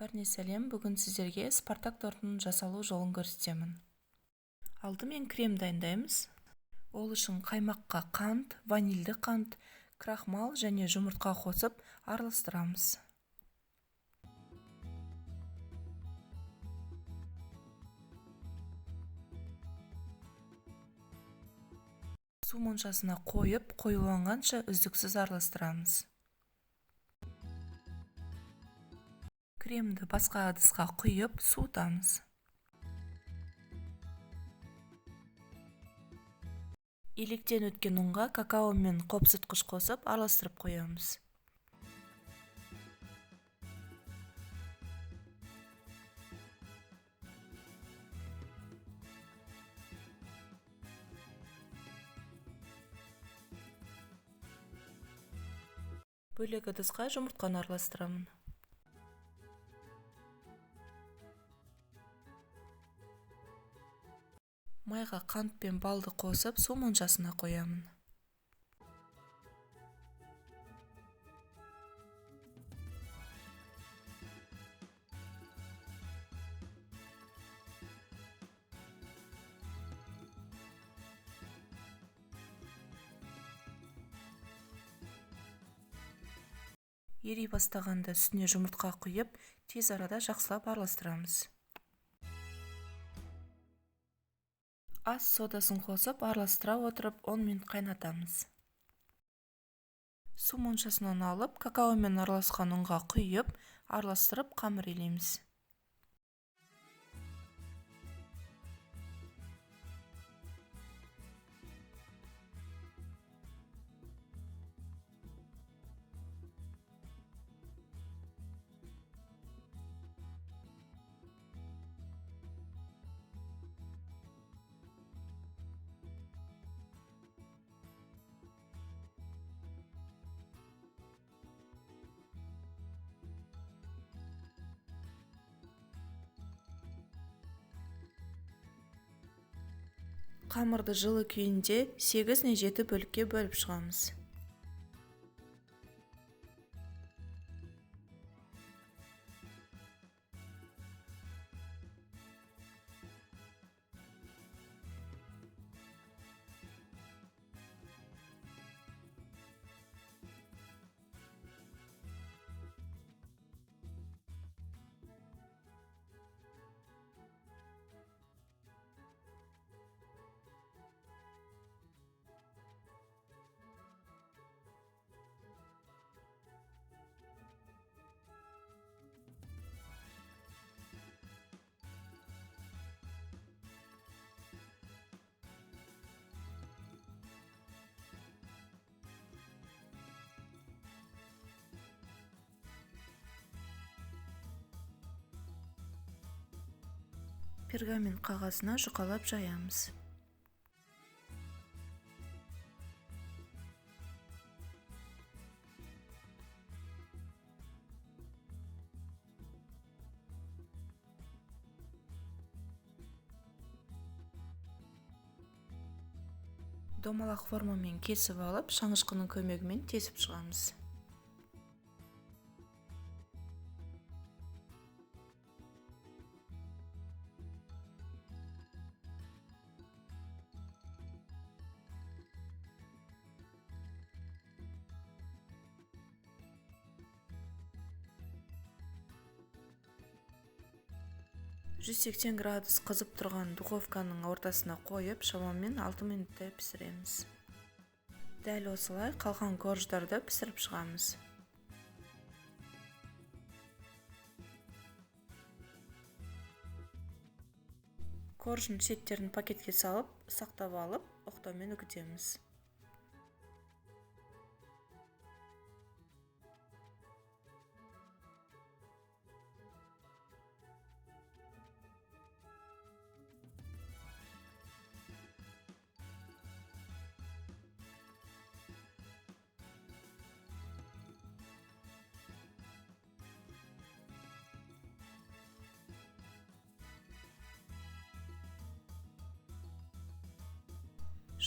Бәріне сәлем, бүгін сіздерге Спартак тортының жасалу жолын көрсетемін. Алдымен крем дайындаймыз. Ол үшін қаймаққа қант, ванильді қант, крахмал және жұмыртқа қосып араластырамыз. Су моншасына қойып, қоюланғанша үздіксіз араластырамыз. Кремді басқа ыдысқа құйып, суытамыз. Електен өткен ұнға какао мен қопсытқыш қосып араластырып қоямыз. Бөлек ыдысқа жұмыртқаны араластырамын. Майға қант пен балды қосып, су моншасына қоямын. Ери бастағанда үстіне жұмыртқа құйып, тез арада жақсылап араластырамыз. Ас содасын қосып, араластыра отырып 10 минут қайнатамыз. Су моншасынан алып, какаомен араласқан ұнға құйып, араластырып қамыр илейміз. Қамырды жылы күйінде 8 не 7 бөлікке бөліп шығамыз. Пергамент қағазына жұқалап жаямыз. Домалақ формамен кесіп алып, шанышқының көмегімен тесіп шығамыз. «180 градус қызып тұрған духовканың ортасына қойып, шамамен 6 минуттай пісіреміз. Дәл осылай қалған корждарды пісіріп шығамыз. Коржын шеттерін пакетке салып, сақтап алып, оқтаумен үгітеміз.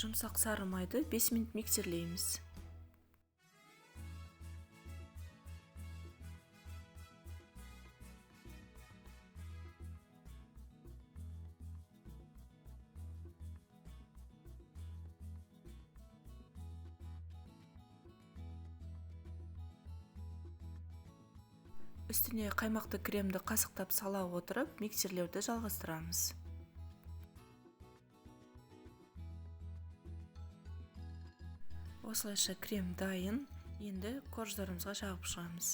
Жұмсақ сары майды 5 минут миксерлейміз. Үстіне қаймақты кремді қасықтап сала отырып, миксерлеуді жалғастырамыз. Осылайша крем дайын. Енді корждарымызға жағып шығамыз.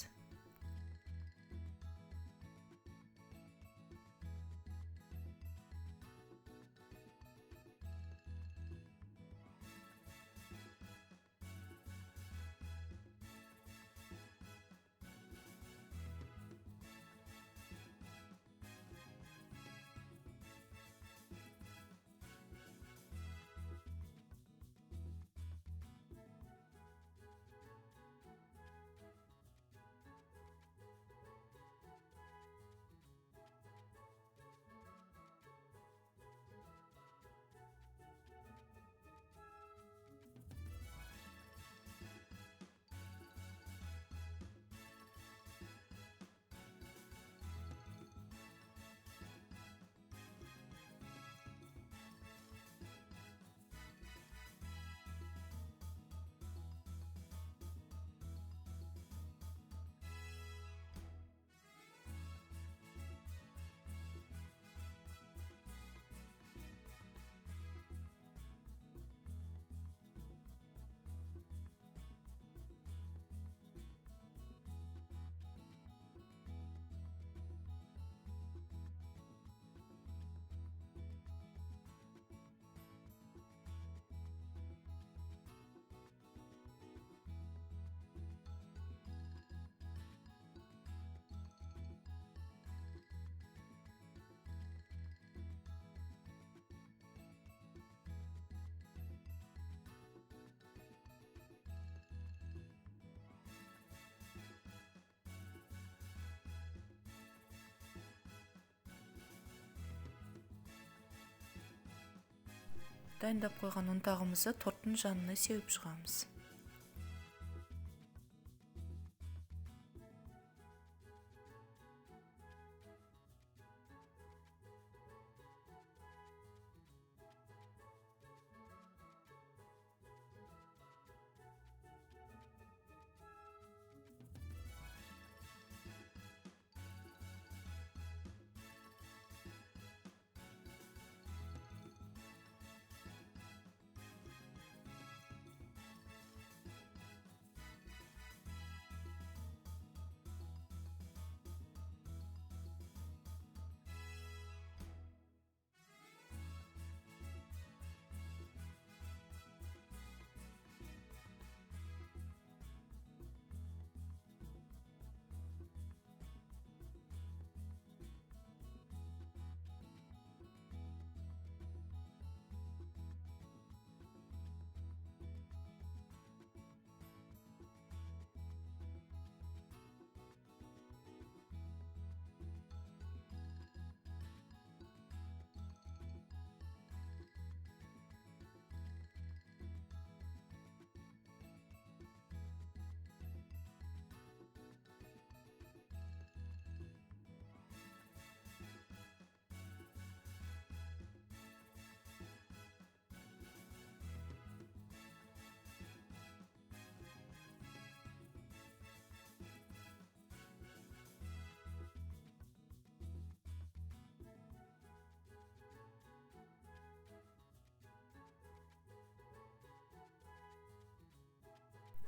Дайындап қойған ұнтағымызды торттың жанына сеуіп шығамыз.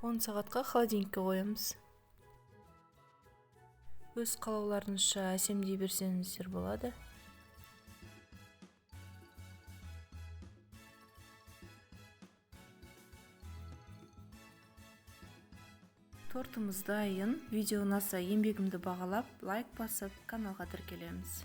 Он сағатқа холодильникке қоямыз. Өз қалауларыңызша әсемдей берсеңіздер болады. Тортымыз дайын. Видео ұнаса еңбегімді бағалап, лайк басып, каналға тіркелеміз.